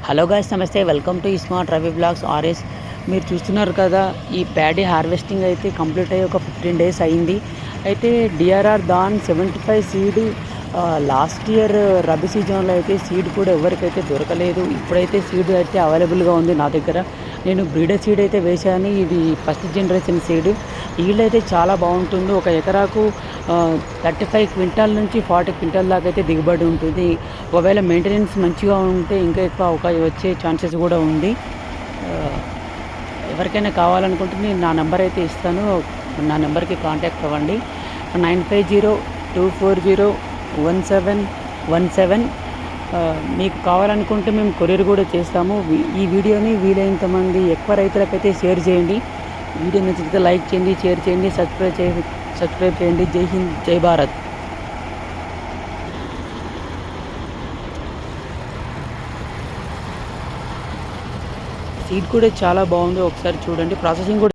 Hello guys, నమస్తే. Welcome to smart Ravi blogs RS. మీరు చూస్తున్నారు కదా, ఈ ప్యాడీ హార్వెస్టింగ్ అయితే కంప్లీట్ అయ్యి ఒక 15 డేస్ అయింది. అయితే డిఆర్ఆర్ దాన్ 75 సీడ్ లాస్ట్ ఇయర్ రబీ సీజన్లో అయితే సీడ్ కూడా ఎవరికైతే దొరకలేదు. ఇప్పుడైతే సీడ్ అయితే అవైలబుల్గా ఉంది నా దగ్గర. నేను బ్రీడర్ సీడ్ అయితే వేశాను. ఇది ఫస్ట్ జనరేషన్ సీడ్. ఈల్డ్ అయితే చాలా బాగుంటుంది. ఒక ఎకరాకు 35 క్వింటాల్ నుంచి 40 క్వింటాల్ దాకా అయితే దిగుబడి ఉంటుంది. ఒకవేళ మెయింటెనెన్స్ మంచిగా ఉంటే ఇంకా ఎక్కువ వచ్చే ఛాన్సెస్ కూడా ఉంది. ఎవరికైనా కావాలనుకుంటే నేను నా నెంబర్ అయితే ఇస్తాను. నా నెంబర్కి కాంటాక్ట్ అవ్వండి. 9502401717. మీకు కావాలనుకుంటే మేము కొరియర్ కూడా చేస్తాము. ఈ వీడియోని వీలైనంత మంది ఎక్కువ రైతులకైతే షేర్ చేయండి. వీడియో నచ్చితే లైక్ చేయండి, షేర్ చేయండి, సబ్స్క్రైబ్ చేయండి. జై హింద్, జై భారత్. సీడ్ కూడా చాలా బాగుంది, ఒకసారి చూడండి. ప్రాసెసింగ్ కూడా